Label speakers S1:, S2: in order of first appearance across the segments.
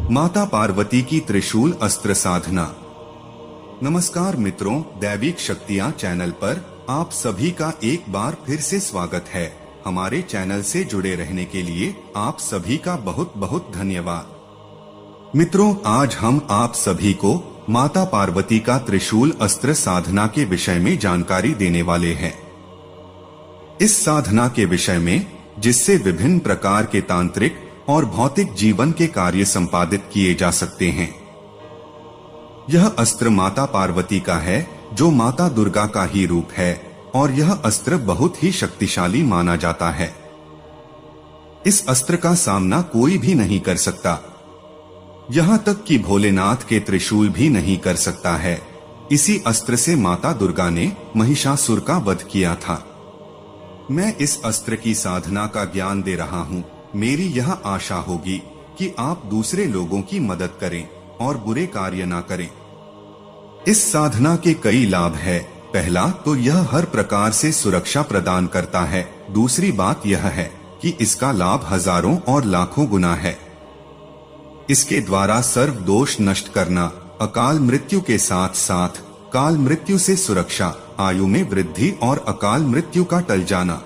S1: माता पार्वती की त्रिशूल अस्त्र साधना। नमस्कार मित्रों, दैविक शक्तियां चैनल पर आप सभी का एक बार फिर से स्वागत है। हमारे चैनल से जुड़े रहने के लिए आप सभी का बहुत बहुत धन्यवाद। मित्रों, आज हम आप सभी को माता पार्वती का त्रिशूल अस्त्र साधना के विषय में जानकारी देने वाले हैं। इस साधना के विषय में, जिससे विभिन्न प्रकार के तांत्रिक और भौतिक जीवन के कार्य संपादित किए जा सकते हैं। यह अस्त्र माता पार्वती का है, जो माता दुर्गा का ही रूप है, और यह अस्त्र बहुत ही शक्तिशाली माना जाता है। इस अस्त्र का सामना कोई भी नहीं कर सकता, यहाँ तक कि भोलेनाथ के त्रिशूल भी नहीं कर सकता है। इसी अस्त्र से माता दुर्गा ने महिषासुर का वध किया था। मैं इस अस्त्र की साधना का ज्ञान दे रहा हूँ। मेरी यह आशा होगी कि आप दूसरे लोगों की मदद करें और बुरे कार्य ना करें। इस साधना के कई लाभ है। पहला तो यह हर प्रकार से सुरक्षा प्रदान करता है। दूसरी बात यह है कि इसका लाभ हजारों और लाखों गुना है। इसके द्वारा सर्व दोष नष्ट करना, अकाल मृत्यु के साथ साथ काल मृत्यु से सुरक्षा, आयु में वृद्धि और अकाल मृत्यु का टल जाना,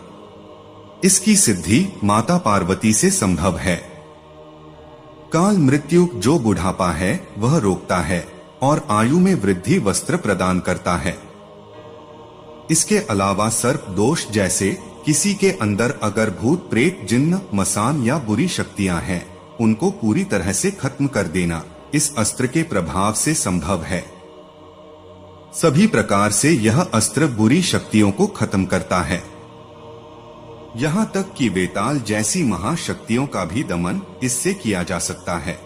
S1: इसकी सिद्धि माता पार्वती से संभव है। काल मृत्यु जो बुढ़ापा है वह रोकता है, और आयु में वृद्धि वस्त्र प्रदान करता है। इसके अलावा सर्प दोष जैसे किसी के अंदर अगर भूत प्रेत जिन्न मसान या बुरी शक्तियां हैं, उनको पूरी तरह से खत्म कर देना इस अस्त्र के प्रभाव से संभव है। सभी प्रकार से यह अस्त्र बुरी शक्तियों को खत्म करता है। यहाँ तक कि वेताल जैसी महाशक्तियों का भी दमन इससे किया जा सकता है।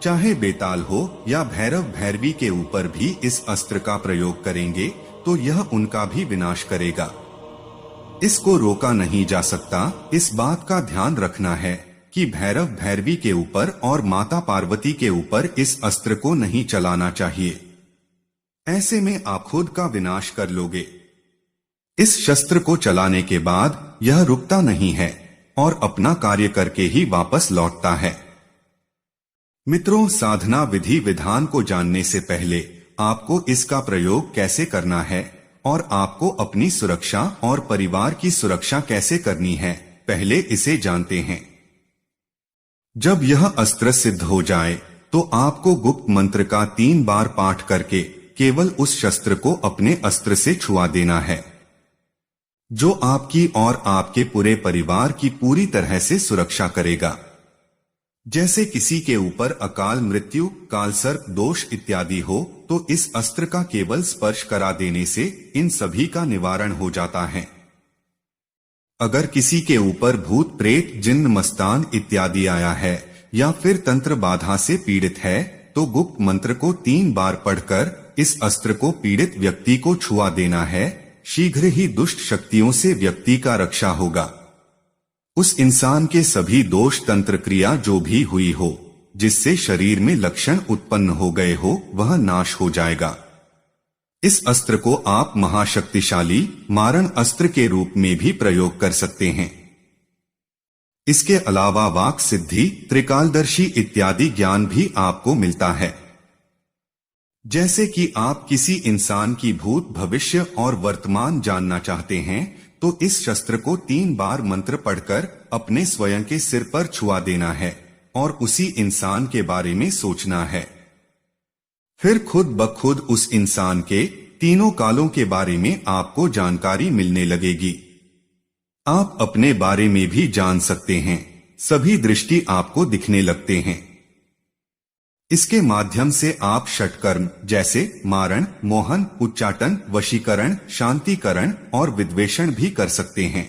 S1: चाहे बेताल हो या भैरव भैरवी के ऊपर भी इस अस्त्र का प्रयोग करेंगे तो यह उनका भी विनाश करेगा। इसको रोका नहीं जा सकता। इस बात का ध्यान रखना है कि भैरव भैरवी के ऊपर और माता पार्वती के ऊपर इस अस्त्र को नहीं चलाना चाहिए। ऐसे में आप खुद का विनाश कर लोगे। इस शस्त्र को चलाने के बाद यह रुकता नहीं है और अपना कार्य करके ही वापस लौटता है। मित्रों, साधना विधि विधान को जानने से पहले आपको इसका प्रयोग कैसे करना है और आपको अपनी सुरक्षा और परिवार की सुरक्षा कैसे करनी है, पहले इसे जानते हैं। जब यह अस्त्र सिद्ध हो जाए तो आपको गुप्त मंत्र का 3 बार पाठ करके केवल उस शस्त्र को अपने अस्त्र से छुआ देना है, जो आपकी और आपके पूरे परिवार की पूरी तरह से सुरक्षा करेगा। जैसे किसी के ऊपर अकाल मृत्यु, कालसर्प दोष इत्यादि हो तो इस अस्त्र का केवल स्पर्श करा देने से इन सभी का निवारण हो जाता है। अगर किसी के ऊपर भूत प्रेत जिन्न मस्तान इत्यादि आया है या फिर तंत्र बाधा से पीड़ित है तो गुप्त मंत्र को 3 बार पढ़कर इस अस्त्र को पीड़ित व्यक्ति को छुआ देना है। शीघ्र ही दुष्ट शक्तियों से व्यक्ति का रक्षा होगा। उस इंसान के सभी दोष तंत्र क्रिया जो भी हुई हो, जिससे शरीर में लक्षण उत्पन्न हो गए हो, वह नाश हो जाएगा। इस अस्त्र को आप महाशक्तिशाली मारण अस्त्र के रूप में भी प्रयोग कर सकते हैं। इसके अलावा वाक सिद्धि, त्रिकालदर्शी इत्यादि ज्ञान भी आपको मिलता है। जैसे कि आप किसी इंसान की भूत भविष्य और वर्तमान जानना चाहते हैं तो इस शस्त्र को 3 बार मंत्र पढ़कर अपने स्वयं के सिर पर छुआ देना है और उसी इंसान के बारे में सोचना है। फिर खुद ब खुद उस इंसान के तीनों कालों के बारे में आपको जानकारी मिलने लगेगी। आप अपने बारे में भी जान सकते हैं। सभी दृष्टि आपको दिखने लगते हैं। इसके माध्यम से आप षटकर्म जैसे मारण, मोहन, उच्चाटन, वशीकरण, शांतिकरण और विद्वेषण भी कर सकते हैं।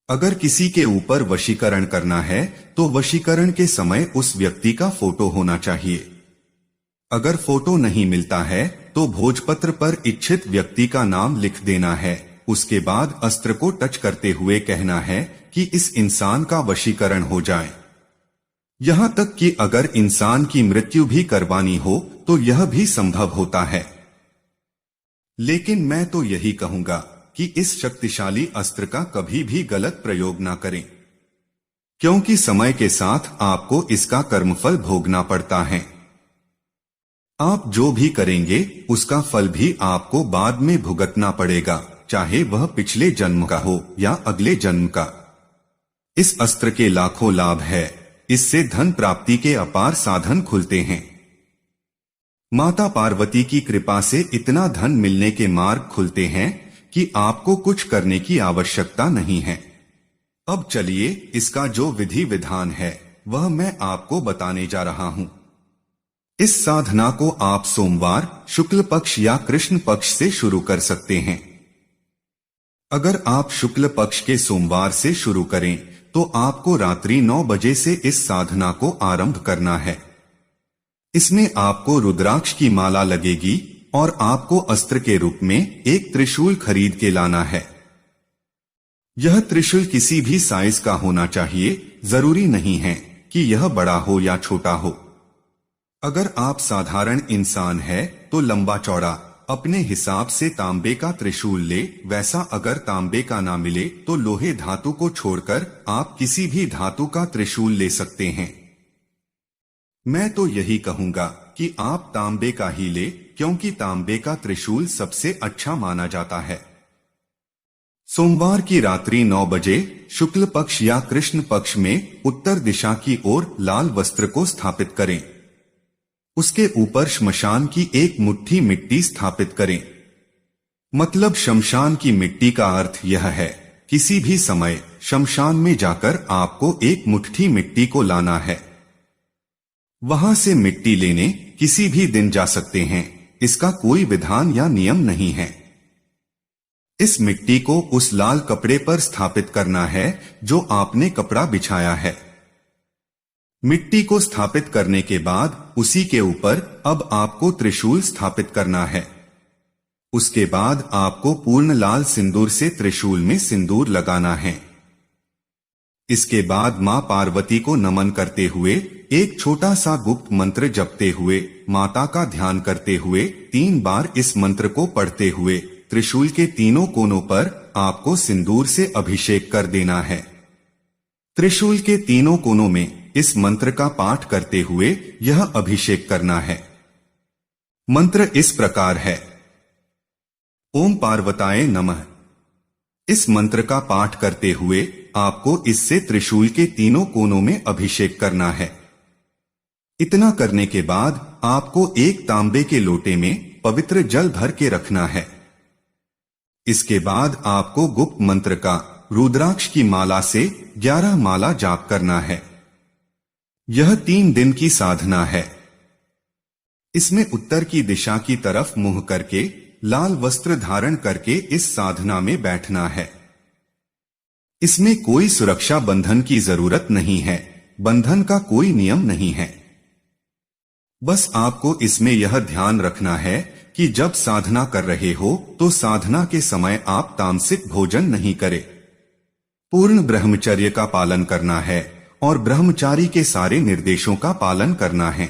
S1: अगर किसी के ऊपर वशीकरण करना है तो वशीकरण के समय उस व्यक्ति का फोटो होना चाहिए। अगर फोटो नहीं मिलता है तो भोजपत्र पर इच्छित व्यक्ति का नाम लिख देना है। उसके बाद अस्त्र को टच करते हुए कहना है कि इस इंसान का वशीकरण हो जाए। यहाँ तक कि अगर इंसान की मृत्यु भी करवानी हो तो यह भी संभव होता है। लेकिन मैं तो यही कहूंगा कि इस शक्तिशाली अस्त्र का कभी भी गलत प्रयोग ना करें। क्योंकि समय के साथ आपको इसका कर्मफल भोगना पड़ता है। आप जो भी करेंगे उसका फल भी आपको बाद में भुगतना पड़ेगा, चाहे वह पिछले जन्म का हो या अगले जन्म का। इस अस्त्र के लाखों लाभ है। इससे धन प्राप्ति के अपार साधन खुलते हैं। माता पार्वती की कृपा से इतना धन मिलने के मार्ग खुलते हैं कि आपको कुछ करने की आवश्यकता नहीं है। अब चलिए इसका जो विधि विधान है वह मैं आपको बताने जा रहा हूं। इस साधना को आप सोमवार, शुक्ल पक्ष या कृष्ण पक्ष से शुरू कर सकते हैं। अगर आप शुक्ल पक्ष के सोमवार से शुरू करें तो आपको रात्रि 9 बजे से इस साधना को आरंभ करना है। इसमें आपको रुद्राक्ष की माला लगेगी और आपको अस्त्र के रूप में एक त्रिशूल खरीद के लाना है। यह त्रिशूल किसी भी साइज का होना चाहिए, जरूरी नहीं है कि यह बड़ा हो या छोटा हो। अगर आप साधारण इंसान है तो लंबा चौड़ा अपने हिसाब से तांबे का त्रिशूल ले, वैसा अगर तांबे का ना मिले तो लोहे धातु को छोड़कर आप किसी भी धातु का त्रिशूल ले सकते हैं। मैं तो यही कहूंगा कि आप तांबे का ही ले, क्योंकि तांबे का त्रिशूल सबसे अच्छा माना जाता है। सोमवार की रात्रि 9 बजे शुक्ल पक्ष या कृष्ण पक्ष में उत्तर दिशा की ओर लाल वस्त्र को स्थापित करें। उसके ऊपर श्मशान की एक मुट्ठी मिट्टी स्थापित करें। मतलब शमशान की मिट्टी का अर्थ यह है, किसी भी समय शमशान में जाकर आपको एक मुट्ठी मिट्टी को लाना है। वहां से मिट्टी लेने किसी भी दिन जा सकते हैं, इसका कोई विधान या नियम नहीं है। इस मिट्टी को उस लाल कपड़े पर स्थापित करना है जो आपने कपड़ा बिछाया है। मिट्टी को स्थापित करने के बाद उसी के ऊपर अब आपको त्रिशूल स्थापित करना है। उसके बाद आपको पूर्ण लाल सिंदूर से त्रिशूल में सिंदूर लगाना है। इसके बाद मां पार्वती को नमन करते हुए एक छोटा सा गुप्त मंत्र जपते हुए, माता का ध्यान करते हुए 3 बार इस मंत्र को पढ़ते हुए त्रिशूल के तीनों कोनों पर आपको सिंदूर से अभिषेक कर देना है। त्रिशूल के तीनों कोनों में इस मंत्र का पाठ करते हुए यह अभिषेक करना है। मंत्र इस प्रकार है, ओम पार्वताय नमः। इस मंत्र का पाठ करते हुए आपको इससे त्रिशूल के तीनों कोनों में अभिषेक करना है। इतना करने के बाद आपको एक तांबे के लोटे में पवित्र जल भर के रखना है। इसके बाद आपको गुप्त मंत्र का रुद्राक्ष की माला से 11 माला जाप करना है। यह 3 दिन की साधना है। इसमें उत्तर की दिशा की तरफ मुंह करके लाल वस्त्र धारण करके इस साधना में बैठना है। इसमें कोई सुरक्षा बंधन की जरूरत नहीं है, बंधन का कोई नियम नहीं है। बस आपको इसमें यह ध्यान रखना है कि जब साधना कर रहे हो तो साधना के समय आप तामसिक भोजन नहीं करें। पूर्ण ब्रह्मचर्य का पालन करना है और ब्रह्मचारी के सारे निर्देशों का पालन करना है,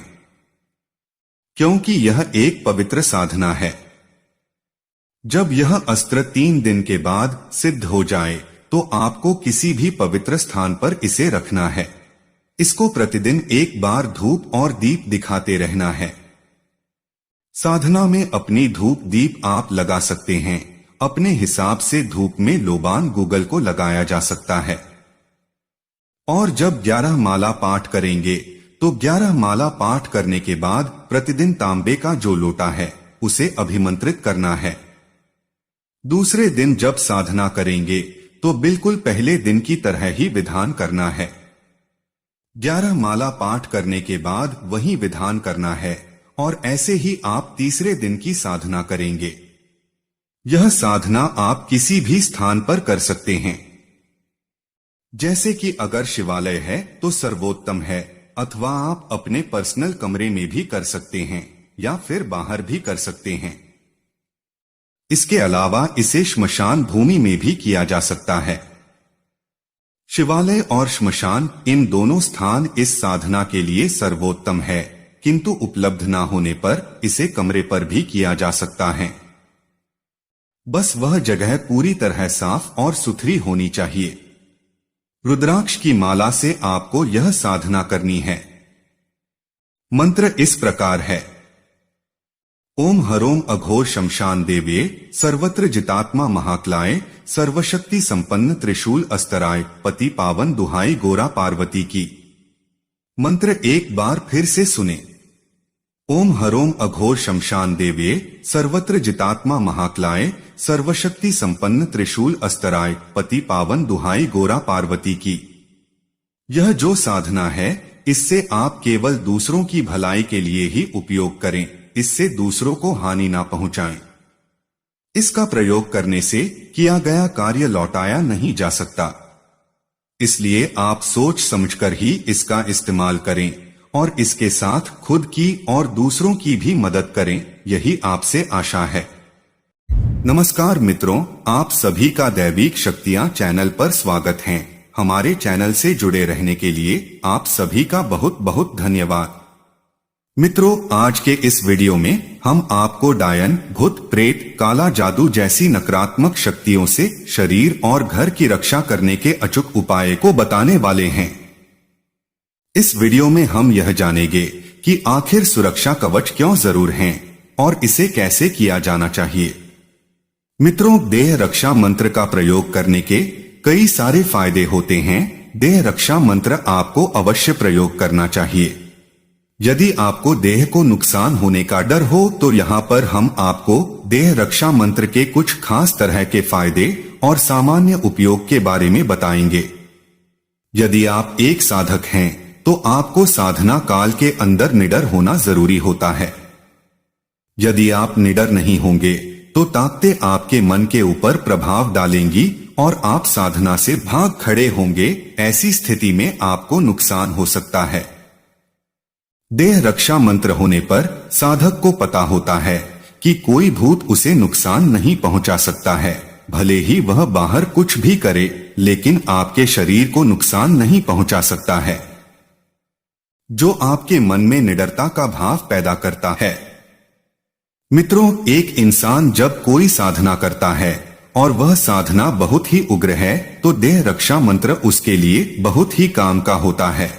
S1: क्योंकि यह एक पवित्र साधना है। जब यह अस्त्र 3 दिन के बाद सिद्ध हो जाए तो आपको किसी भी पवित्र स्थान पर इसे रखना है। इसको प्रतिदिन 1 बार धूप और दीप दिखाते रहना है। साधना में अपनी धूप दीप आप लगा सकते हैं। अपने हिसाब से धूप में लोबान गूगल को लगाया जा सकता है। और जब 11 माला पाठ करेंगे तो 11 माला पाठ करने के बाद प्रतिदिन तांबे का जो लोटा है उसे अभिमंत्रित करना है। दूसरे दिन जब साधना करेंगे तो बिल्कुल पहले दिन की तरह ही विधान करना है। 11 माला पाठ करने के बाद वही विधान करना है और ऐसे ही आप तीसरे दिन की साधना करेंगे। यह साधना आप किसी भी स्थान पर कर सकते हैं। जैसे कि अगर शिवालय है तो सर्वोत्तम है, अथवा आप अपने पर्सनल कमरे में भी कर सकते हैं या फिर बाहर भी कर सकते हैं। इसके अलावा इसे श्मशान भूमि में भी किया जा सकता है। शिवालय और श्मशान इन दोनों स्थान इस साधना के लिए सर्वोत्तम है, किंतु उपलब्ध ना होने पर इसे कमरे पर भी किया जा सकता है। बस वह जगह पूरी तरह साफ और सुथरी होनी चाहिए। रुद्राक्ष की माला से आपको यह साधना करनी है। मंत्र इस प्रकार है। ओम हरोम अघोर शमशान देव्ये सर्वत्र जितात्मा महाक्लाय सर्वशक्ति संपन्न त्रिशूल अस्तराय पति पावन दुहाई गोरा पार्वती की। मंत्र एक बार फिर से सुने। ओम हरोम अघोर शमशान देव्ये सर्वत्र जितात्मा महाक्लाय सर्वशक्ति संपन्न त्रिशूल अस्तराय पति पावन दुहाई गोरा पार्वती की। यह जो साधना है इससे आप केवल दूसरों की भलाई के लिए ही उपयोग करें, इससे दूसरों को हानि ना पहुंचाएं। इसका प्रयोग करने से किया गया कार्य लौटाया नहीं जा सकता, इसलिए आप सोच समझकर ही इसका इस्तेमाल करें और इसके साथ खुद की और दूसरों की भी मदद करें, यही आपसे आशा है। नमस्कार मित्रों, आप सभी का दैविक शक्तियां चैनल पर स्वागत है। हमारे चैनल से जुड़े रहने के लिए आप सभी का बहुत बहुत धन्यवाद। मित्रों, आज के इस वीडियो में हम आपको डायन, भूत, प्रेत, काला जादू जैसी नकारात्मक शक्तियों से शरीर और घर की रक्षा करने के अचूक उपाय को बताने वाले हैं। इस वीडियो में हम यह जानेंगे कि आखिर सुरक्षा कवच क्यों जरूर हैं और इसे कैसे किया जाना चाहिए। मित्रों, देह रक्षा मंत्र का प्रयोग करने के कई सारे फायदे होते हैं। देह रक्षा मंत्र आपको अवश्य प्रयोग करना चाहिए। यदि आपको देह को नुकसान होने का डर हो तो यहाँ पर हम आपको देह रक्षा मंत्र के कुछ खास तरह के फायदे और सामान्य उपयोग के बारे में बताएंगे। यदि आप एक साधक हैं तो आपको साधना काल के अंदर निडर होना जरूरी होता है। यदि आप निडर नहीं होंगे तो ताकतें आपके मन के ऊपर प्रभाव डालेंगी और आप साधना से भाग खड़े होंगे। ऐसी स्थिति में आपको नुकसान हो सकता है। देह रक्षा मंत्र होने पर साधक को पता होता है कि कोई भूत उसे नुकसान नहीं पहुंचा सकता है। भले ही वह बाहर कुछ भी करे, लेकिन आपके शरीर को नुकसान नहीं पहुंचा सकता है, जो आपके मन में निडरता का भाव पैदा करता है। मित्रों, एक इंसान जब कोई साधना करता है और वह साधना बहुत ही उग्र है तो देह रक्षा मंत्र उसके लिए बहुत ही काम का होता है।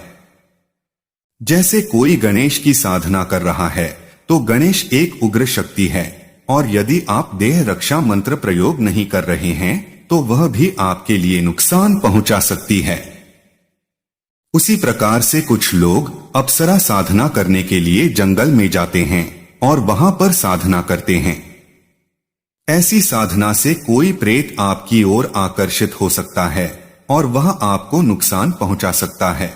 S1: जैसे कोई गणेश की साधना कर रहा है तो गणेश एक उग्र शक्ति है और यदि आप देह रक्षा मंत्र प्रयोग नहीं कर रहे हैं तो वह भी आपके लिए नुकसान पहुंचा सकती है। उसी प्रकार से कुछ लोग अप्सरा साधना करने के लिए जंगल में जाते हैं और वहां पर साधना करते हैं। ऐसी साधना से कोई प्रेत आपकी ओर आकर्षित हो सकता है और वह आपको नुकसान पहुंचा सकता है।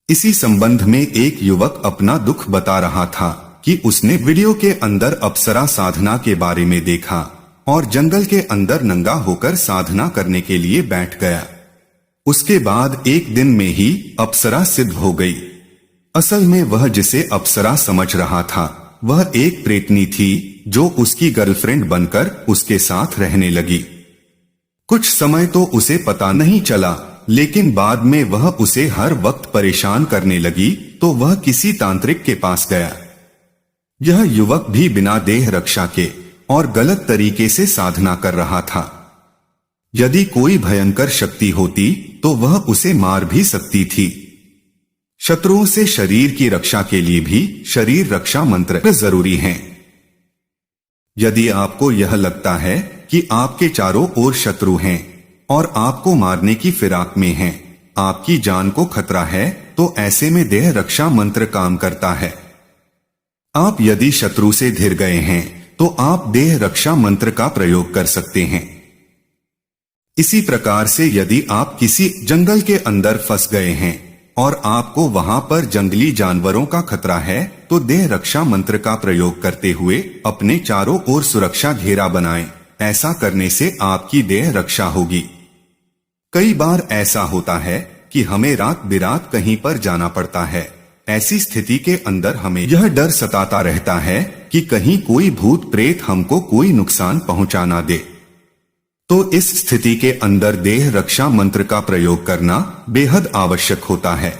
S1: इसी संबंध में एक युवक अपना दुख बता रहा था कि उसने वीडियो के अंदर अप्सरा साधना के बारे में देखा और जंगल के अंदर नंगा होकर साधना करने के लिए बैठ गया। उसके बाद एक दिन में ही अप्सरा सिद्ध हो गई। असल में वह जिसे अप्सरा समझ रहा था वह एक प्रेतनी थी जो उसकी गर्लफ्रेंड बनकर उसके साथ रहने लगी। कुछ समय तो उसे पता नहीं चला, लेकिन बाद में वह उसे हर वक्त परेशान करने लगी तो वह किसी तांत्रिक के पास गया। यह युवक भी बिना देह रक्षा के और गलत तरीके से साधना कर रहा था। यदि कोई भयंकर शक्ति होती तो वह उसे मार भी सकती थी। शत्रुओं से शरीर की रक्षा के लिए भी शरीर रक्षा मंत्र जरूरी हैं। यदि आपको यह लगता है कि आपके चारों ओर शत्रु हैं और आपको मारने की फिराक में हैं, आपकी जान को खतरा है, तो ऐसे में देह रक्षा मंत्र काम करता है। आप यदि शत्रु से घिर गए हैं तो आप देह रक्षा मंत्र का प्रयोग कर सकते हैं। इसी प्रकार से यदि आप किसी जंगल के अंदर फंस गए हैं और आपको वहां पर जंगली जानवरों का खतरा है तो देह रक्षा मंत्र का प्रयोग करते हुए अपने चारों ओर सुरक्षा घेरा बनाएं। ऐसा करने से आपकी देह रक्षा होगी। कई बार ऐसा होता है कि हमें रात बिरात कहीं पर जाना पड़ता है। ऐसी स्थिति के अंदर हमें यह डर सताता रहता है कि कहीं कोई भूत प्रेत हमको कोई नुकसान पहुंचा ना दे। तो इस स्थिति के अंदर देह रक्षा मंत्र का प्रयोग करना बेहद आवश्यक होता है।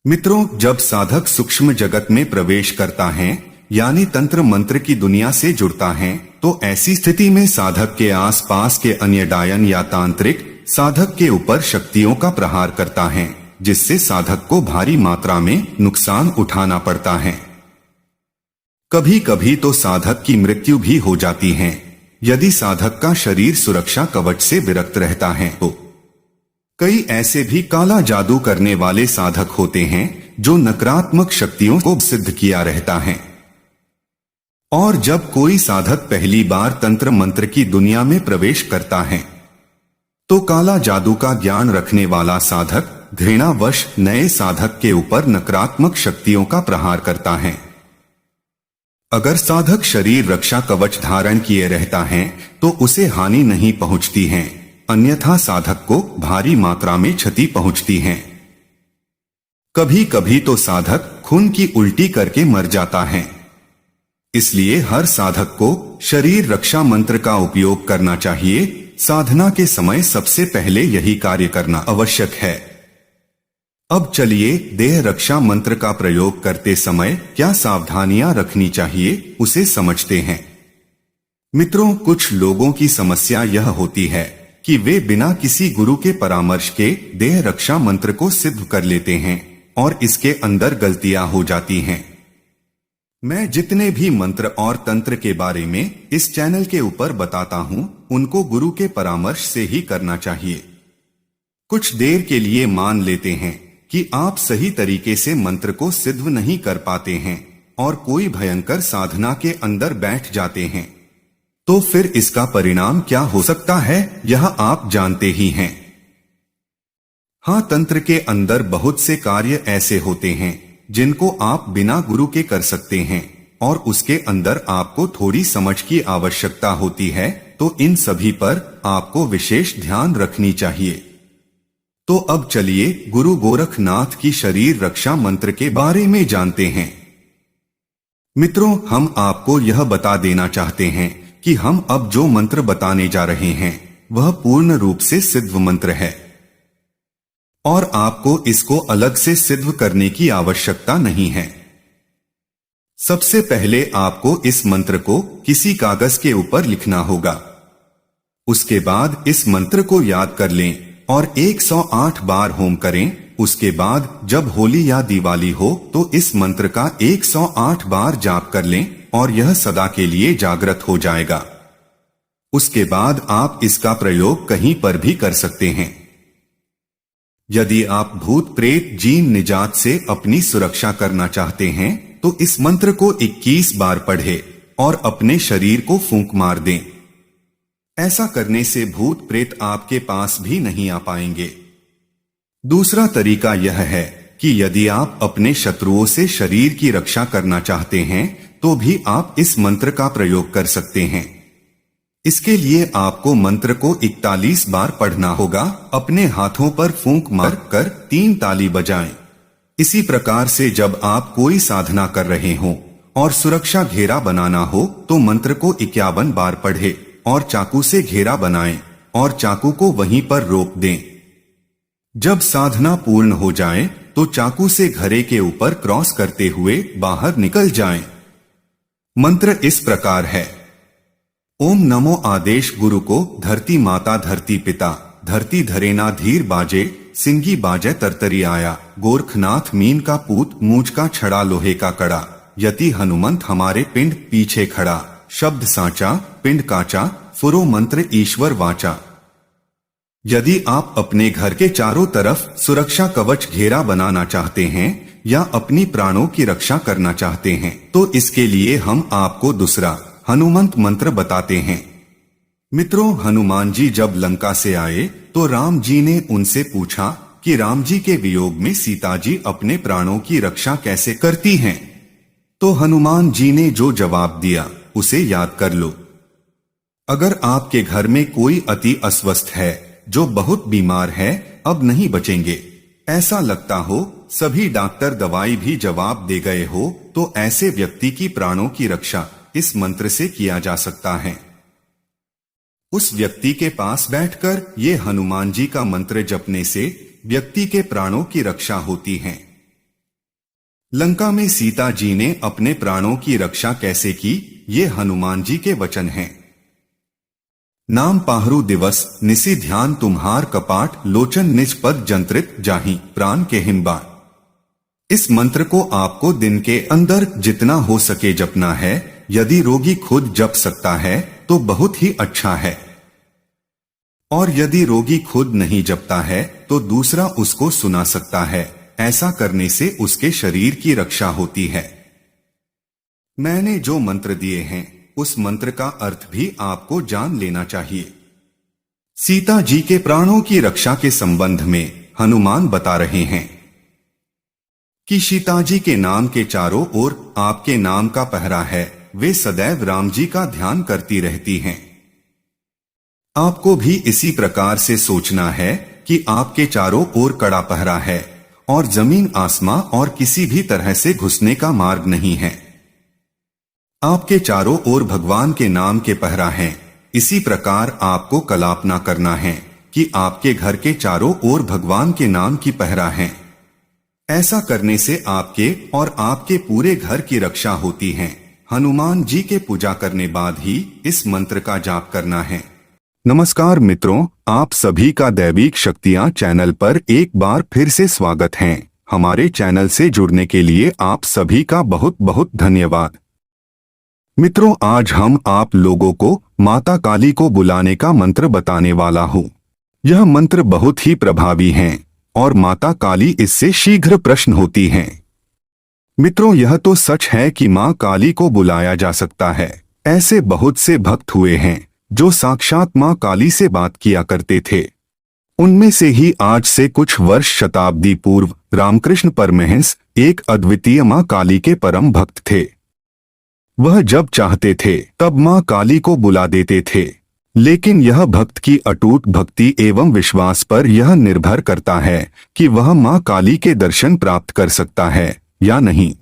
S1: मित्रों, जब साधक सूक्ष्म जगत में प्रवेश करता है यानी तंत्र मंत्र की दुनिया से जुड़ता है तो ऐसी स्थिति में साधक के आसपास के अन्य डायन या तांत्रिक साधक के ऊपर शक्तियों का प्रहार करता है, जिससे साधक को भारी मात्रा में नुकसान उठाना पड़ता है। कभी कभी तो साधक की मृत्यु भी हो जाती है यदि साधक का शरीर सुरक्षा कवच से विरक्त रहता है तो। कई ऐसे भी काला जादू करने वाले साधक होते हैं जो नकारात्मक शक्तियों को सिद्ध किया रहता है। और जब कोई साधक पहली बार तंत्र मंत्र की दुनिया में प्रवेश करता है तो काला जादू का ज्ञान रखने वाला साधक घृणावश नए साधक के ऊपर नकारात्मक शक्तियों का प्रहार करता है। अगर साधक शरीर रक्षा कवच धारण किए रहता है तो उसे हानि नहीं पहुंचती है, अन्यथा साधक को भारी मात्रा में क्षति पहुंचती है। कभी कभी तो साधक खून की उल्टी करके मर जाता है। इसलिए हर साधक को शरीर रक्षा मंत्र का उपयोग करना चाहिए। साधना के समय सबसे पहले यही कार्य करना आवश्यक है। अब चलिए देह रक्षा मंत्र का प्रयोग करते समय क्या सावधानियां रखनी चाहिए उसे समझते हैं। मित्रों, कुछ लोगों की समस्या यह होती है कि वे बिना किसी गुरु के परामर्श के देह रक्षा मंत्र को सिद्ध कर लेते हैं और इसके अंदर गलतियां हो जाती हैं। मैं जितने भी मंत्र और तंत्र के बारे में इस चैनल के ऊपर बताता हूं, उनको गुरु के परामर्श से ही करना चाहिए। कुछ देर के लिए मान लेते हैं कि आप सही तरीके से मंत्र को सिद्ध नहीं कर पाते हैं और कोई भयंकर साधना के अंदर बैठ जाते हैं, तो फिर इसका परिणाम क्या हो सकता है यह आप जानते ही हैं। हाँ, तंत्र के अंदर बहुत से कार्य ऐसे होते हैं जिनको आप बिना गुरु के कर सकते हैं और उसके अंदर आपको थोड़ी समझ की आवश्यकता होती है, तो इन सभी पर आपको विशेष ध्यान रखनी चाहिए। तो अब चलिए गुरु गोरखनाथ की शरीर रक्षा मंत्र के बारे में जानते हैं। मित्रों, हम आपको यह बता देना चाहते हैं कि हम अब जो मंत्र बताने जा रहे हैं वह पूर्ण रूप से सिद्ध मंत्र है और आपको इसको अलग से सिद्ध करने की आवश्यकता नहीं है। सबसे पहले आपको इस मंत्र को किसी कागज के ऊपर लिखना होगा। उसके बाद इस मंत्र को याद कर लें और 108 बार होम करें। उसके बाद जब होली या दिवाली हो तो इस मंत्र का 108 बार जाप कर लें और यह सदा के लिए जागृत हो जाएगा। उसके बाद आप इसका प्रयोग कहीं पर भी कर सकते हैं। यदि आप भूत प्रेत जीन निजात से अपनी सुरक्षा करना चाहते हैं तो इस मंत्र को 21 बार पढ़ें और अपने शरीर को फूंक मार दें। ऐसा करने से भूत प्रेत आपके पास भी नहीं आ पाएंगे। दूसरा तरीका यह है कि यदि आप अपने शत्रुओं से शरीर की रक्षा करना चाहते हैं तो भी आप इस मंत्र का प्रयोग कर सकते हैं। इसके लिए आपको मंत्र को 41 बार पढ़ना होगा। अपने हाथों पर फूंक मार कर 3 ताली बजाएं। इसी प्रकार से जब आप कोई साधना कर रहे हों और सुरक्षा घेरा बनाना हो तो मंत्र को 51 बार पढ़े और चाकू से घेरा बनाएं और चाकू को वहीं पर रोक दें। जब साधना पूर्ण हो जाए तो चाकू से घरे के ऊपर क्रॉस करते हुए बाहर निकल जाएं। मंत्र इस प्रकार है। ओम नमो आदेश गुरु को धरती माता धरती पिता धरती धरेना धीर बाजे सिंगी बाजे तरतरी आया गोरखनाथ मीन का पूत मूंछ का छड़ा लोहे का कड़ा यति हनुमंत हमारे पिंड पीछे खड़ा शब्द साचा पिंड काचा फुरो मंत्र ईश्वर वाचा। यदि आप अपने घर के चारों तरफ सुरक्षा कवच घेरा बनाना चाहते हैं या अपनी प्राणों की रक्षा करना चाहते हैं तो इसके लिए हम आपको दूसरा हनुमंत मंत्र बताते हैं। मित्रों, हनुमान जी जब लंका से आए तो राम जी ने उनसे पूछा कि राम जी के वियोग में सीता जी अपने प्राणों की रक्षा कैसे करती हैं? तो हनुमान जी ने जो जवाब दिया उसे याद कर लो। अगर आपके घर में कोई अति अस्वस्थ है, जो बहुत बीमार है, अब नहीं बचेंगे, ऐसा लगता हो, सभी डॉक्टर दवाई भी जवाब दे गए हो, तो ऐसे व्यक्ति की प्राणों की रक्षा इस मंत्र से किया जा सकता है। उस व्यक्ति के पास बैठकर ये हनुमान जी का मंत्र जपने से व्यक्ति के प्राणों की रक्षा होती है। लंका में सीता जी ने अपने प्राणों की रक्षा कैसे की, ये हनुमान जी के वचन हैं। नाम पाहरू दिवस निसी ध्यान तुम्हार कपाट लोचन निज पद जंत्रित जाहि प्राण के हिम्बा। इस मंत्र को आपको दिन के अंदर जितना हो सके जपना है। यदि रोगी खुद जप सकता है तो बहुत ही अच्छा है, और यदि रोगी खुद नहीं जपता है तो दूसरा उसको सुना सकता है। ऐसा करने से उसके शरीर की रक्षा होती है। मैंने जो मंत्र दिए हैं उस मंत्र का अर्थ भी आपको जान लेना चाहिए। सीता जी के प्राणों की रक्षा के संबंध में हनुमान बता रहे हैं कि सीता जी के नाम के चारों ओर आपके नाम का पहरा है। वे सदैव राम जी का ध्यान करती रहती हैं। आपको भी इसी प्रकार से सोचना है कि आपके चारों ओर कड़ा पहरा है और जमीन आसमां और किसी भी तरह से घुसने का मार्ग नहीं है। आपके चारों ओर भगवान के नाम के पहरा हैं। इसी प्रकार आपको कल्पना करना है कि आपके घर के चारों ओर भगवान के नाम की पहरा है। ऐसा करने से आपके और आपके पूरे घर की रक्षा होती है। हनुमान जी के पूजा करने बाद ही इस मंत्र का जाप करना है। नमस्कार मित्रों, आप सभी का दैविक शक्तियां चैनल पर एक बार फिर से स्वागत है। हमारे चैनल से जुड़ने के लिए आप सभी का बहुत बहुत धन्यवाद। मित्रों, आज हम आप लोगों को माता काली को बुलाने का मंत्र बताने वाला हूँ। यह मंत्र बहुत ही प्रभावी है और माता काली इससे शीघ्र प्रसन्न होती हैं। मित्रों, यह तो सच है कि माँ काली को बुलाया जा सकता है। ऐसे बहुत से भक्त हुए हैं जो साक्षात माँ काली से बात किया करते थे। उनमें से ही आज से कुछ वर्ष शताब्दी पूर्व रामकृष्ण परमहंस एक अद्वितीय माँ काली के परम भक्त थे। वह जब चाहते थे तब माँ काली को बुला देते थे, लेकिन यह भक्त की अटूट भक्ति एवं विश्वास पर यह निर्भर करता है कि वह माँ काली के दर्शन प्राप्त कर सकता है या नहीं।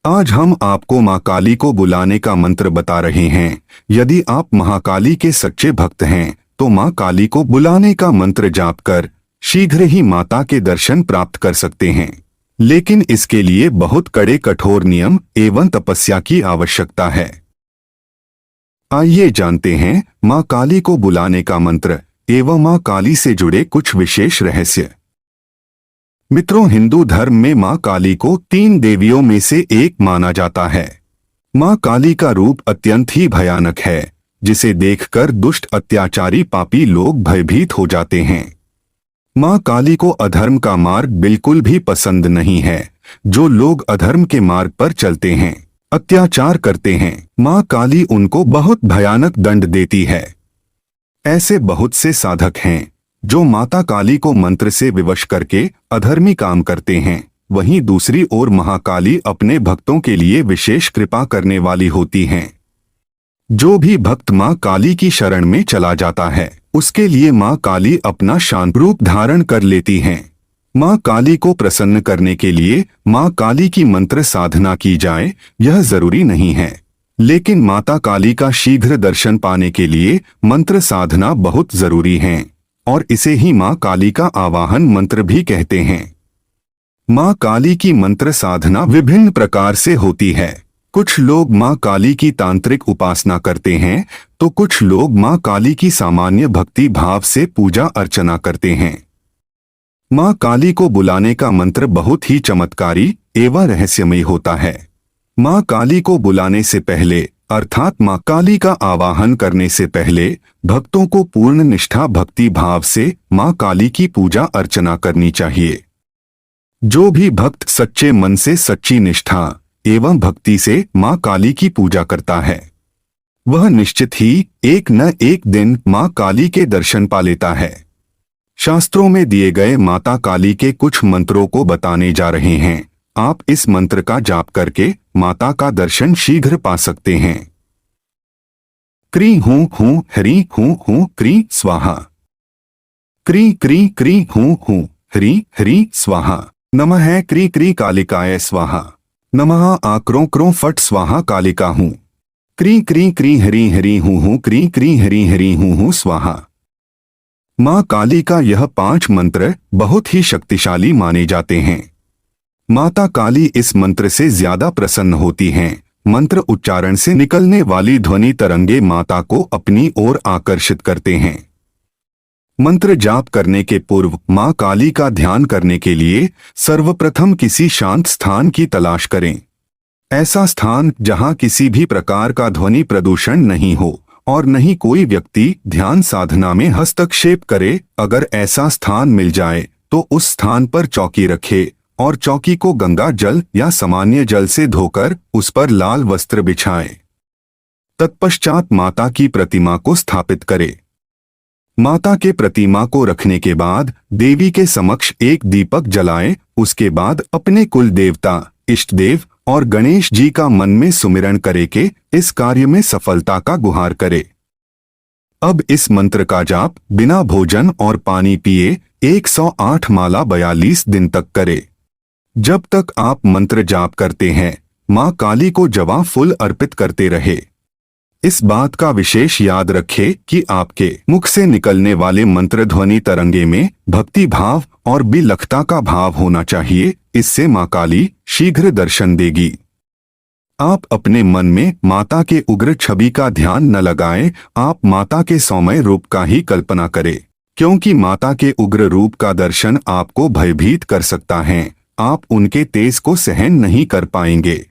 S1: आज हम आपको माँ काली को बुलाने का मंत्र बता रहे हैं। यदि आप महाकाली के सच्चे भक्त हैं तो माँ काली को बुलाने का मंत्र जाप कर शीघ्र ही माता के दर्शन प्राप्त कर सकते हैं, लेकिन इसके लिए बहुत कड़े कठोर नियम एवं तपस्या की आवश्यकता है। आइए जानते हैं माँ काली को बुलाने का मंत्र एवं माँ काली से जुड़े कुछ विशेष रहस्य। मित्रों, हिंदू धर्म में माँ काली को 3 देवियों में से एक माना जाता है। माँ काली का रूप अत्यंत ही भयानक है, जिसे देखकर दुष्ट अत्याचारी पापी लोग भयभीत हो जाते हैं। माँ काली को अधर्म का मार्ग बिल्कुल भी पसंद नहीं है। जो लोग अधर्म के मार्ग पर चलते हैं, अत्याचार करते हैं, माँ काली उनको बहुत भयानक दंड देती है। ऐसे बहुत से साधक हैं जो माता काली को मंत्र से विवश करके अधर्मी काम करते हैं। वहीं दूसरी ओर महाकाली अपने भक्तों के लिए विशेष कृपा करने वाली होती हैं। जो भी भक्त माँ काली की शरण में चला जाता है उसके लिए माँ काली अपना शांत रूप धारण कर लेती हैं। माँ काली को प्रसन्न करने के लिए माँ काली की मंत्र साधना की जाए यह जरूरी नहीं है, लेकिन माता काली का शीघ्र दर्शन पाने के लिए मंत्र साधना बहुत जरूरी है और इसे ही माँ काली का आवाहन मंत्र भी कहते हैं। माँ काली की मंत्र साधना विभिन्न प्रकार से होती है। कुछ लोग माँ काली की तांत्रिक उपासना करते हैं तो कुछ लोग माँ काली की सामान्य भक्ति भाव से पूजा अर्चना करते हैं। माँ काली को बुलाने का मंत्र बहुत ही चमत्कारी एवं रहस्यमय होता है। माँ काली को बुलाने से पहले अर्थात माँ काली का आवाहन करने से पहले भक्तों को पूर्ण निष्ठा भक्ति भाव से माँ काली की पूजा अर्चना करनी चाहिए। जो भी भक्त सच्चे मन से सच्ची निष्ठा एवं भक्ति से माँ काली की पूजा करता है वह निश्चित ही एक न एक दिन माँ काली के दर्शन पा लेता है। शास्त्रों में दिए गए माता काली के कुछ मंत्रों को बताने जा रहे हैं। आप इस मंत्र का जाप करके माता का दर्शन शीघ्र पा सकते हैं। क्री हूं हूं हरी हूं हूं क्री स्वाहा। क्री क्री क्री हूं हूं हरी हरी स्वाहा। नमः है क्री क्री कालिकाय स्वाहा। नमः आक्रों क्रों फट स्वाहा कालिका हूं। क्री क्री क्री हरी हरी हूं हूं क्री क्री हरी हरी हूं हूं स्वाहा। माँ काली का यह 5 मंत्र बहुत ही शक्तिशाली माने जाते हैं। माता काली इस मंत्र से ज्यादा प्रसन्न होती हैं मंत्र उच्चारण से निकलने वाली ध्वनि तरंगे माता को अपनी ओर आकर्षित करते हैं। मंत्र जाप करने के पूर्व मां काली का ध्यान करने के लिए सर्वप्रथम किसी शांत स्थान की तलाश करें। ऐसा स्थान जहां किसी भी प्रकार का ध्वनि प्रदूषण नहीं हो और न ही कोई व्यक्ति ध्यान साधना में हस्तक्षेप करे। अगर ऐसा स्थान मिल जाए तो उस स्थान पर चौकी रखे और चौकी को गंगा जल या सामान्य जल से धोकर उस पर लाल वस्त्र बिछाएं। तत्पश्चात माता की प्रतिमा को स्थापित करें। माता के प्रतिमा को रखने के बाद देवी के समक्ष एक दीपक जलाएं। उसके बाद अपने कुल देवता, इष्ट देव और गणेश जी का मन में सुमिरन करे के इस कार्य में सफलता का गुहार करे। अब इस मंत्र का जाप बिना भोजन और पानी पिए 108 माला 42 दिन तक करे। जब तक आप मंत्र जाप करते हैं मां काली को जवा फूल अर्पित करते रहे। इस बात का विशेष याद रखें कि आपके मुख से निकलने वाले मंत्र ध्वनि तरंगे में भक्ति भाव और विलक्षणता का भाव होना चाहिए। इससे मां काली शीघ्र दर्शन देगी। आप अपने मन में माता के उग्र छवि का ध्यान न लगाएं, आप माता के सौम्य रूप का ही कल्पना करें, क्योंकि माता के उग्र रूप का दर्शन आपको भयभीत कर सकता है। आप उनके तेज को सहन नहीं कर पाएंगे।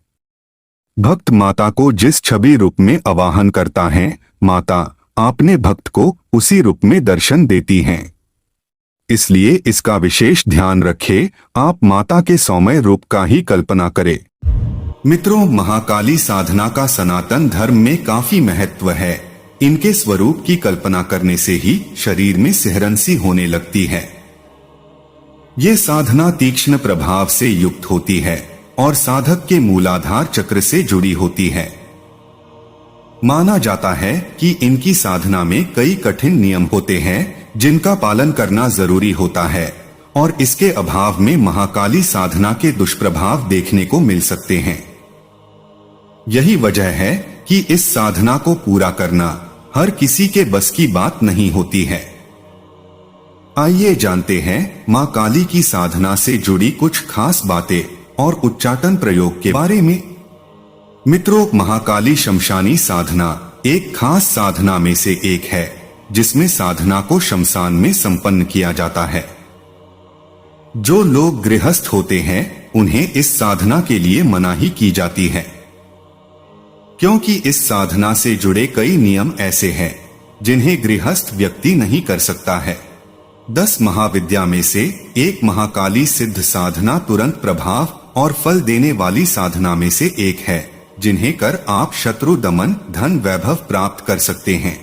S1: भक्त माता को जिस छवि रूप में आवाहन करता है, माता अपने भक्त को उसी रूप में दर्शन देती हैं। इसलिए इसका विशेष ध्यान रखें। आप माता के सौम्य रूप का ही कल्पना करें। मित्रों, महाकाली साधना का सनातन धर्म में काफी महत्व है। इनके स्वरूप की कल्पना करने से ही शरीर में सिहरन सी होने लगती है। ये साधना तीक्ष्ण प्रभाव से युक्त होती है और साधक के मूलाधार चक्र से जुड़ी होती है। माना जाता है कि इनकी साधना में कई कठिन नियम होते हैं जिनका पालन करना जरूरी होता है और इसके अभाव में महाकाली साधना के दुष्प्रभाव देखने को मिल सकते हैं। यही वजह है कि इस साधना को पूरा करना हर किसी के बस की बात नहीं होती है। आइए जानते हैं मां काली की साधना से जुड़ी कुछ खास बातें और उच्चाटन प्रयोग के बारे में। मित्रों, महाकाली शमशानी साधना एक खास साधना में से एक है जिसमें साधना को शमशान में संपन्न किया जाता है। जो लोग गृहस्थ होते हैं उन्हें इस साधना के लिए मनाही की जाती है, क्योंकि इस साधना से जुड़े कई नियम ऐसे हैं जिन्हें गृहस्थ व्यक्ति नहीं कर सकता है। 10 महाविद्या में से एक महाकाली सिद्ध साधना तुरंत प्रभाव और फल देने वाली साधना में से एक है, जिन्हें कर आप शत्रु दमन, धन वैभव प्राप्त कर सकते हैं।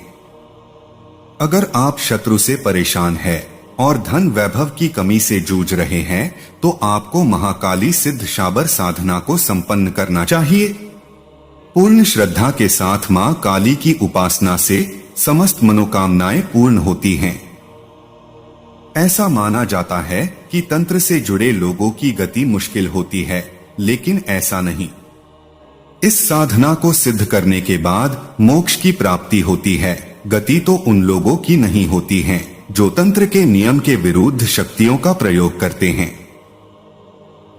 S1: अगर आप शत्रु से परेशान हैं और धन वैभव की कमी से जूझ रहे हैं तो आपको महाकाली सिद्ध शाबर साधना को संपन्न करना चाहिए। पूर्ण श्रद्धा के साथ मां काली की उपासना से समस्त मनोकामनाएं पूर्ण होती हैं। ऐसा माना जाता है कि तंत्र से जुड़े लोगों की गति मुश्किल होती है, लेकिन ऐसा नहीं। इस साधना को सिद्ध करने के बाद मोक्ष की प्राप्ति होती है। गति तो उन लोगों की नहीं होती है जो तंत्र के नियम के विरुद्ध शक्तियों का प्रयोग करते हैं।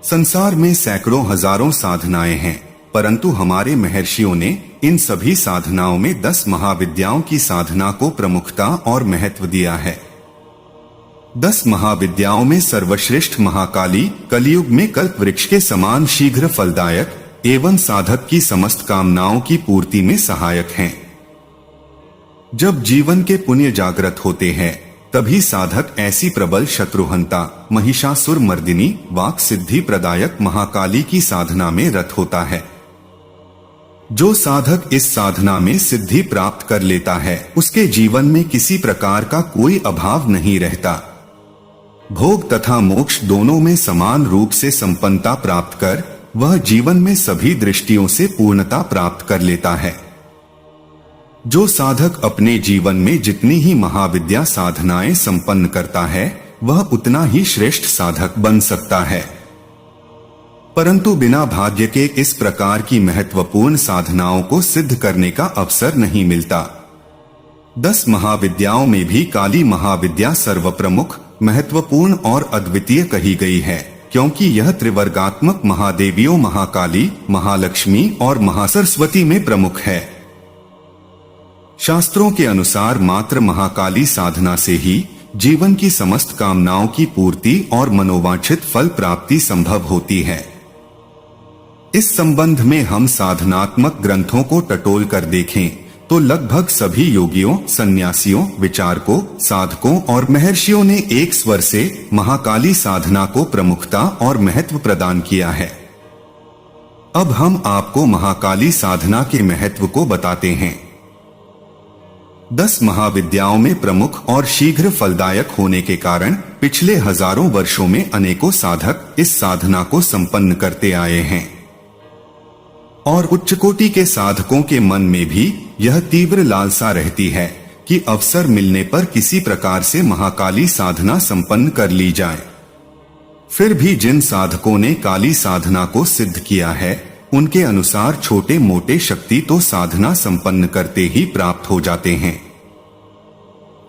S1: संसार में सैकड़ों हजारों साधनाएं हैं, परंतु हमारे महर्षियों ने इन सभी साधनाओं में 10 महाविद्याओं की साधना को प्रमुखता और महत्व दिया है। 10 महाविद्याओं में सर्वश्रेष्ठ महाकाली कलयुग में कल्प वृक्ष के समान शीघ्र फलदायक एवं साधक की समस्त कामनाओं की पूर्ति में सहायक हैं। जब जीवन के पुण्य जागृत होते हैं तभी साधक ऐसी प्रबल शत्रुहंता, महिषासुर मर्दिनी, वाक सिद्धि प्रदायक महाकाली की साधना में रत होता है। जो साधक इस साधना में सिद्धि प्राप्त कर लेता है उसके जीवन में किसी प्रकार का कोई अभाव नहीं रहता। भोग तथा मोक्ष दोनों में समान रूप से संपन्नता प्राप्त कर वह जीवन में सभी दृष्टियों से पूर्णता प्राप्त कर लेता है। जो साधक अपने जीवन में जितनी ही महाविद्या साधनाएं संपन्न करता है वह उतना ही श्रेष्ठ साधक बन सकता है, परंतु बिना भाग्य के इस प्रकार की महत्वपूर्ण साधनाओं को सिद्ध करने का अवसर नहीं मिलता। 10 महाविद्याओं में भी काली महाविद्या सर्वप्रमुख, महत्वपूर्ण और अद्वितीय कही गई है। क्योंकि यह त्रिवर्गात्मक महादेवियों महाकाली, महालक्ष्मी और महासरस्वती में प्रमुख है। शास्त्रों के अनुसार मात्र महाकाली साधना से ही जीवन की समस्त कामनाओं की पूर्ति और मनोवांछित फल प्राप्ति संभव होती है। इस संबंध में हम साधनात्मक ग्रंथों को टटोल कर देखें तो लगभग सभी योगियों, सन्यासियों, विचारकों, साधकों और महर्षियों ने एक स्वर से महाकाली साधना को प्रमुखता और महत्व प्रदान किया है। अब हम आपको महाकाली साधना के महत्व को बताते हैं। 10 महाविद्याओं में प्रमुख और शीघ्र फलदायक होने के कारण पिछले हजारों वर्षों में अनेकों साधक इस साधना को संपन्न करते आए हैं और उच्च कोटि के साधकों के मन में भी यह तीव्र लालसा रहती है कि अवसर मिलने पर किसी प्रकार से महाकाली साधना संपन्न कर ली जाए। फिर भी जिन साधकों ने काली साधना को सिद्ध किया है, उनके अनुसार छोटे मोटे शक्ति तो साधना संपन्न करते ही प्राप्त हो जाते हैं,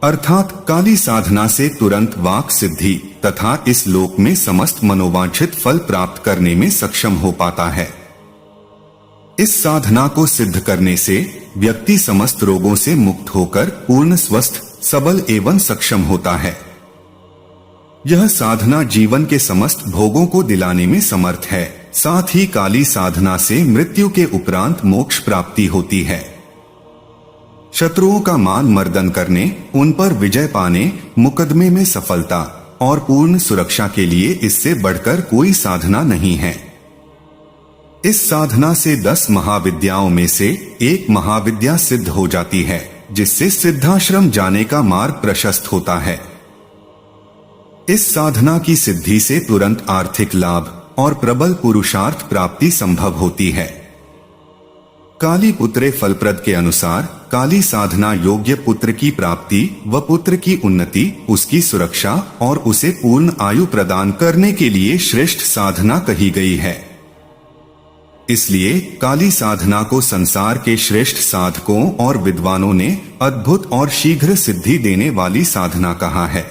S1: अर्थात काली साधना से तुरंत वाक सिद्धि तथा इस लोक में समस्त मनोवांछित फल प्राप्त करने में सक्षम हो पाता है। इस साधना को सिद्ध करने से व्यक्ति समस्त रोगों से मुक्त होकर पूर्ण स्वस्थ, सबल एवं सक्षम होता है। यह साधना जीवन के समस्त भोगों को दिलाने में समर्थ है। साथ ही काली साधना से मृत्यु के उपरांत मोक्ष प्राप्ति होती है। शत्रुओं का मान मर्दन करने, उन पर विजय पाने, मुकदमे में सफलता और पूर्ण सुरक्षा के लिए इससे बढ़कर कोई साधना नहीं है। इस साधना से 10 महाविद्याओं में से एक महाविद्या सिद्ध हो जाती है, जिससे सिद्धाश्रम जाने का मार्ग प्रशस्त होता है। इस साधना की सिद्धि से तुरंत आर्थिक लाभ और प्रबल पुरुषार्थ प्राप्ति संभव होती है। काली पुत्रे फलप्रद के अनुसार काली साधना योग्य पुत्र की प्राप्ति व पुत्र की उन्नति, उसकी सुरक्षा और उसे पूर्ण आयु प्रदान करने के लिए श्रेष्ठ साधना कही गई है। इसलिए काली साधना को संसार के श्रेष्ठ साधकों और विद्वानों ने अद्भुत और शीघ्र सिद्धि देने वाली साधना कहा है।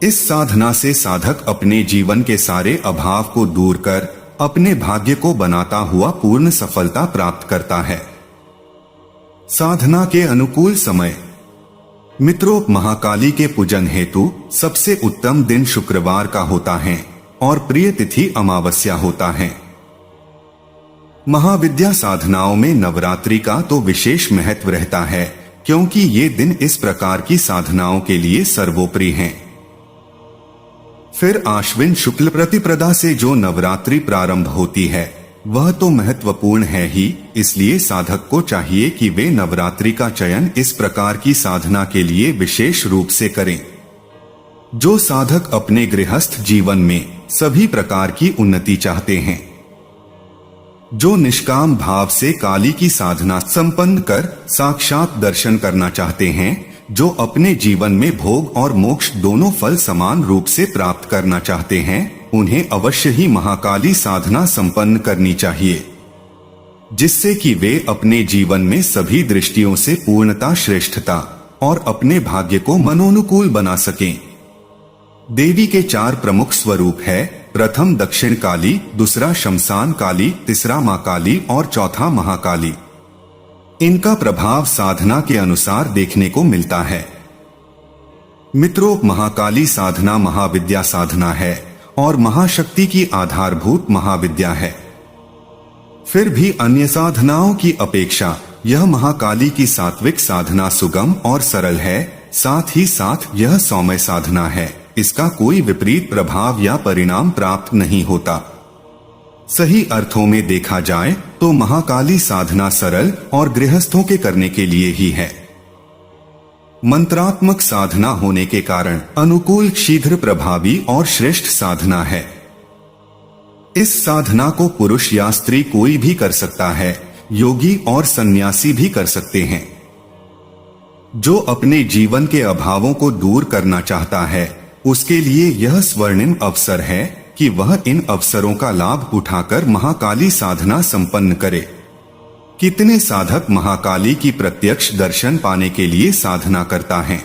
S1: इस साधना से साधक अपने जीवन के सारे अभाव को दूर कर अपने भाग्य को बनाता हुआ पूर्ण सफलता प्राप्त करता है। साधना के अनुकूल समय। मित्रों, महाकाली के पूजन हेतु सबसे उत्तम दिन शुक्रवार का होता है और प्रिय तिथि अमावस्या होता है। महाविद्या साधनाओं में नवरात्रि का तो विशेष महत्व रहता है, क्योंकि ये दिन इस प्रकार की साधनाओं के लिए सर्वोपरि हैं। फिर आश्विन शुक्ल प्रतिपदा से जो नवरात्रि प्रारंभ होती है, वह तो महत्वपूर्ण है ही। इसलिए साधक को चाहिए कि वे नवरात्रि का चयन इस प्रकार की साधना के लिए विशेष रूप से करें। जो साधक अपने गृहस्थ जीवन में सभी प्रकार की उन्नति चाहते हैं, जो निष्काम भाव से काली की साधना संपन्न कर साक्षात दर्शन करना चाहते हैं, जो अपने जीवन में भोग और मोक्ष दोनों फल समान रूप से प्राप्त करना चाहते हैं, उन्हें अवश्य ही महाकाली साधना संपन्न करनी चाहिए, जिससे कि वे अपने जीवन में सभी दृष्टियों से पूर्णता, श्रेष्ठता और अपने भाग्य को मनोनुकूल बना सकें। देवी के 4 प्रमुख स्वरूप है। प्रथम दक्षिण काली, दूसरा शमशान काली, तीसरा मां काली और चौथा महाकाली। इनका प्रभाव साधना के अनुसार देखने को मिलता है। मित्रों, महाकाली साधना महाविद्या साधना है और महाशक्ति की आधारभूत महाविद्या है। फिर भी अन्य साधनाओं की अपेक्षा यह महाकाली की सात्विक साधना सुगम और सरल है। साथ ही साथ यह सौम्य साधना है। इसका कोई विपरीत प्रभाव या परिणाम प्राप्त नहीं होता। सही अर्थों में देखा जाए तो महाकाली साधना सरल और गृहस्थों के करने के लिए ही है। मंत्रात्मक साधना होने के कारण अनुकूल, शीघ्र प्रभावी और श्रेष्ठ साधना है। इस साधना को पुरुष या स्त्री कोई भी कर सकता है। योगी और सन्यासी भी कर सकते हैं। जो अपने जीवन के अभावों को दूर करना चाहता है, उसके लिए यह स्वर्णिम अवसर है कि वह इन अवसरों का लाभ उठाकर महाकाली साधना संपन्न करे। कितने साधक महाकाली की प्रत्यक्ष दर्शन पाने के लिए साधना करता है,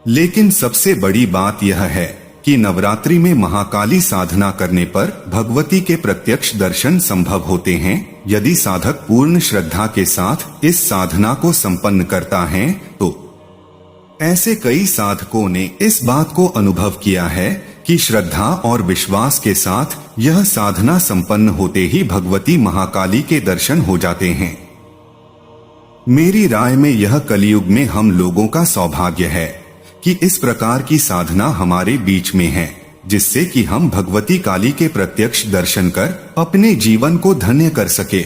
S1: लेकिन सबसे बड़ी बात यह है कि नवरात्रि में महाकाली साधना करने पर भगवती के प्रत्यक्ष दर्शन संभव होते हैं। यदि साधक पूर्ण श्रद्धा के साथ इस साधना को संपन्न करता है तो ऐसे कई साधकों ने इस बात को अनुभव किया है कि श्रद्धा और विश्वास के साथ यह साधना संपन्न होते ही भगवती महाकाली के दर्शन हो जाते हैं। मेरी राय में यह कलयुग में हम लोगों का सौभाग्य है कि इस प्रकार की साधना हमारे बीच में है, जिससे कि हम भगवती काली के प्रत्यक्ष दर्शन कर अपने जीवन को धन्य कर सके।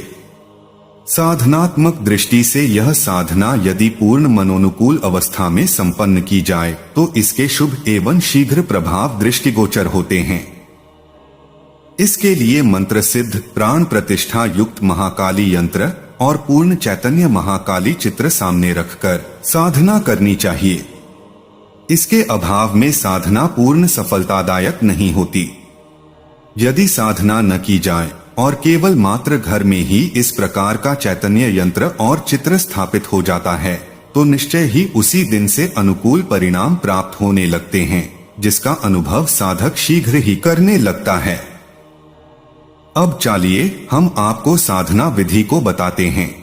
S1: साधनात्मक दृष्टि से यह साधना यदि पूर्ण मनोनुकूल अवस्था में संपन्न की जाए तो इसके शुभ एवं शीघ्र प्रभाव दृष्टिगोचर होते हैं। इसके लिए मंत्र सिद्ध प्राण प्रतिष्ठा युक्त महाकाली यंत्र और पूर्ण चैतन्य महाकाली चित्र सामने रखकर साधना करनी चाहिए। इसके अभाव में साधना पूर्ण सफलतादायक नहीं होती। यदि साधना न की जाए और केवल मात्र घर में ही इस प्रकार का चैतन्य यंत्र और चित्र स्थापित हो जाता है तो निश्चय ही उसी दिन से अनुकूल परिणाम प्राप्त होने लगते हैं, जिसका अनुभव साधक शीघ्र ही करने लगता है। अब चलिए हम आपको साधना विधि को बताते हैं।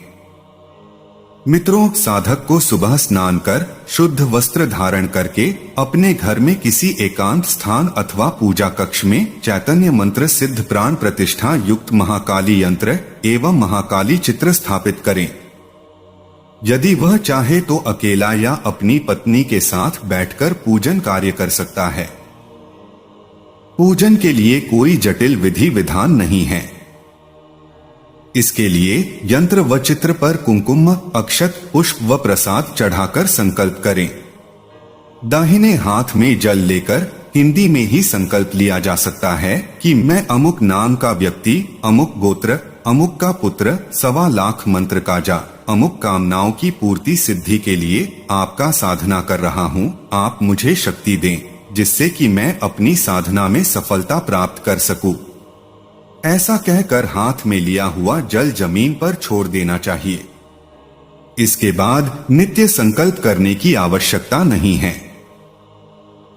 S1: मित्रों, साधक को सुबह स्नान कर शुद्ध वस्त्र धारण करके अपने घर में किसी एकांत स्थान अथवा पूजा कक्ष में चैतन्य मंत्र सिद्ध प्राण प्रतिष्ठा युक्त महाकाली यंत्र एवं महाकाली चित्र स्थापित करें। यदि वह चाहे तो अकेला या अपनी पत्नी के साथ बैठकर पूजन कार्य कर सकता है। पूजन के लिए कोई जटिल विधि विधान नहीं है। इसके लिए यंत्र व चित्र पर कुंकुम, अक्षत, पुष्प व प्रसाद चढ़ाकर संकल्प करें। दाहिने हाथ में जल लेकर हिंदी में ही संकल्प लिया जा सकता है कि मैं अमुक नाम का व्यक्ति, अमुक गोत्र, अमुक का पुत्र 1.25 लाख मंत्र का जा अमुक कामनाओं की पूर्ति सिद्धि के लिए आपका साधना कर रहा हूँ। आप मुझे शक्ति दें जिससे कि मैं अपनी साधना में सफलता प्राप्त कर सकूं। ऐसा कहकर हाथ में लिया हुआ जल जमीन पर छोड़ देना चाहिए। इसके बाद नित्य संकल्प करने की आवश्यकता नहीं है।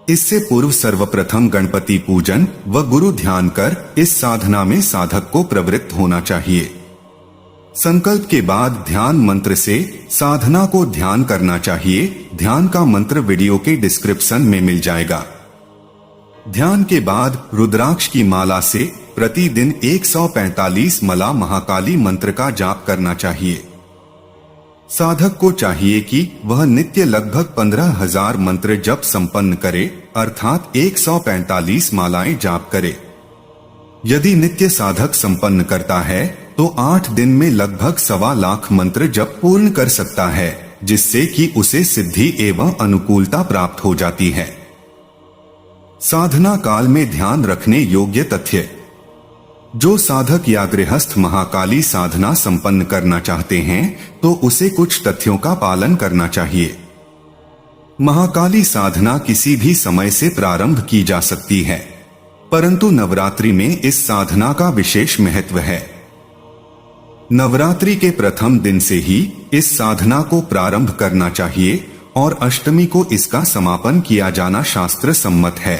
S1: इससे पूर्व सर्वप्रथम गणपति पूजन व गुरु ध्यान कर इस साधना में साधक को प्रवृत्त होना चाहिए। संकल्प के बाद ध्यान मंत्र से साधना को ध्यान करना चाहिए। ध्यान का मंत्र वीडियो के डिस्क्रिप्शन में मिल जाएगा। ध्यान के बाद रुद्राक्ष की माला से प्रतिदिन 145 माला महाकाली मंत्र का जाप करना चाहिए। साधक को चाहिए कि वह नित्य लगभग 15,000 मंत्र जप संपन्न करे, अर्थात 145 मालाएं जाप करे। यदि नित्य साधक संपन्न करता है तो 8 दिन में लगभग 1.25 लाख मंत्र जप पूर्ण कर सकता है, जिससे कि उसे सिद्धि एवं अनुकूलता प्राप्त हो जाती है। साधना काल में ध्यान रखने योग्य तथ्य। जो साधक या गृहस्थ महाकाली साधना संपन्न करना चाहते हैं तो उसे कुछ तथ्यों का पालन करना चाहिए। महाकाली साधना किसी भी समय से प्रारंभ की जा सकती है, परंतु नवरात्रि में इस साधना का विशेष महत्व है। नवरात्रि के प्रथम दिन से ही इस साधना को प्रारंभ करना चाहिए और अष्टमी को इसका समापन किया जाना शास्त्र सम्मत है।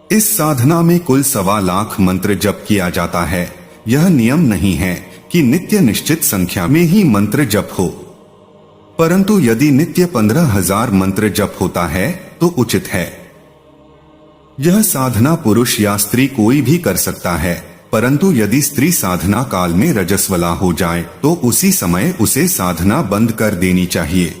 S1: इस साधना में कुल 1.25 लाख मंत्र जप किया जाता है। यह नियम नहीं है कि नित्य निश्चित संख्या में ही मंत्र जप हो, परंतु यदि नित्य 15,000 मंत्र जप होता है तो उचित है। यह साधना पुरुष या स्त्री कोई भी कर सकता है, परंतु यदि स्त्री साधना काल में रजस्वला हो जाए तो उसी समय उसे साधना बंद कर देनी चाहिए।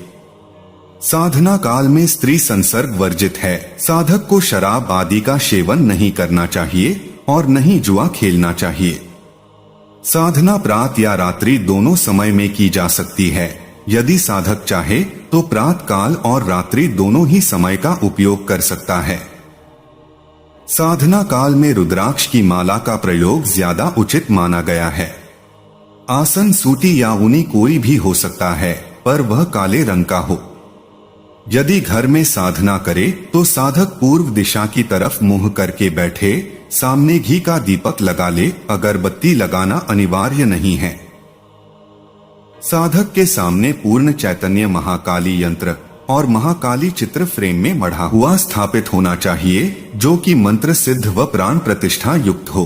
S1: साधना काल में स्त्री संसर्ग वर्जित है। साधक को शराब आदि का सेवन नहीं करना चाहिए और नहीं जुआ खेलना चाहिए। साधना प्रातः या रात्रि दोनों समय में की जा सकती है। यदि साधक चाहे तो प्रातः काल और रात्रि दोनों ही समय का उपयोग कर सकता है। साधना काल में रुद्राक्ष की माला का प्रयोग ज्यादा उचित माना गया है। आसन सूती या ऊनी कोई भी हो सकता है, पर वह काले रंग का हो। यदि घर में साधना करे तो साधक पूर्व दिशा की तरफ मुंह करके बैठे, सामने घी का दीपक लगा ले। अगरबत्ती लगाना अनिवार्य नहीं है। साधक के सामने पूर्ण चैतन्य महाकाली यंत्र और महाकाली चित्र फ्रेम में मढ़ा हुआ स्थापित होना चाहिए, जो कि मंत्र सिद्ध व प्राण प्रतिष्ठा युक्त हो।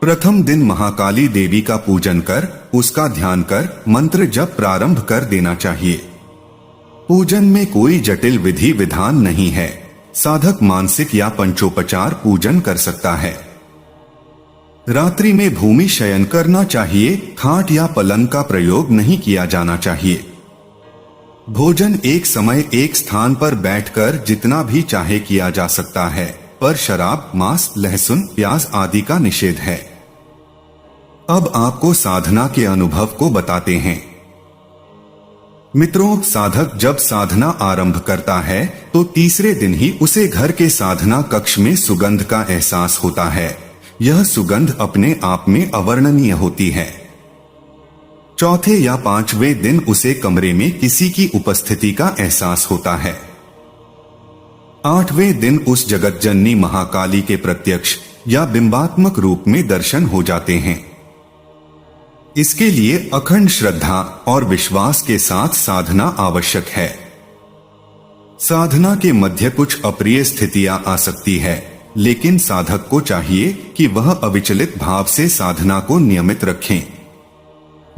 S1: प्रथम दिन महाकाली देवी का पूजन कर उसका ध्यान कर मंत्र जप प्रारंभ कर देना चाहिए। पूजन में कोई जटिल विधि विधान नहीं है। साधक मानसिक या पंचोपचार पूजन कर सकता है। रात्रि में भूमि शयन करना चाहिए। खाट या पलंग का प्रयोग नहीं किया जाना चाहिए। भोजन एक समय एक स्थान पर बैठकर जितना भी चाहे किया जा सकता है, पर शराब, मांस, लहसुन, प्याज आदि का निषेध है। अब आपको साधना के अनुभव को बताते हैं। मित्रों, साधक जब साधना आरंभ करता है तो तीसरे दिन ही उसे घर के साधना कक्ष में सुगंध का एहसास होता है। यह सुगंध अपने आप में अवर्णनीय होती है। चौथे या पांचवें दिन उसे कमरे में किसी की उपस्थिति का एहसास होता है। आठवें दिन उस जगत जननी महाकाली के प्रत्यक्ष या बिंबात्मक रूप में दर्शन हो जाते हैं। इसके लिए अखंड श्रद्धा और विश्वास के साथ साधना आवश्यक है। साधना के मध्य कुछ अप्रिय स्थितियां आ सकती है, लेकिन साधक को चाहिए कि वह अविचलित भाव से साधना को नियमित रखें।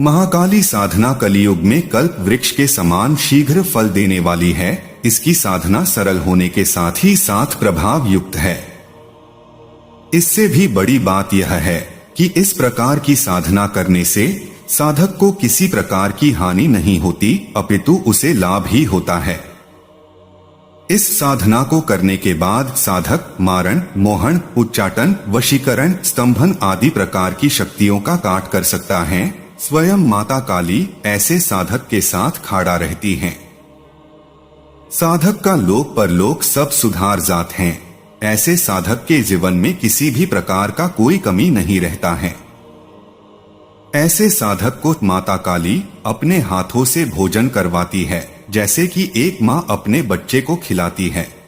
S1: महाकाली साधना कलियुग में कल्प वृक्ष के समान शीघ्र फल देने वाली है। इसकी साधना सरल होने के साथ ही साथ प्रभाव युक्त है। इससे भी बड़ी बात यह है कि इस प्रकार की साधना करने से साधक को किसी प्रकार की हानि नहीं होती, अपितु उसे लाभ ही होता है। इस साधना को करने के बाद साधक मारण, मोहन, उच्चाटन, वशीकरण, स्तंभन आदि प्रकार की शक्तियों का काट कर सकता है। स्वयं माता काली ऐसे साधक के साथ खड़ा रहती हैं। साधक का लोक परलोक सब सुधार जात हैं। ऐसे साधक के जीवन में किसी भी प्रकार का कोई कमी नहीं रहता है। ऐसे साधक को माता काली अपने हाथों से भोजन करवाती है, जैसे कि एक माँ अपने बच्चे को खिलाती है।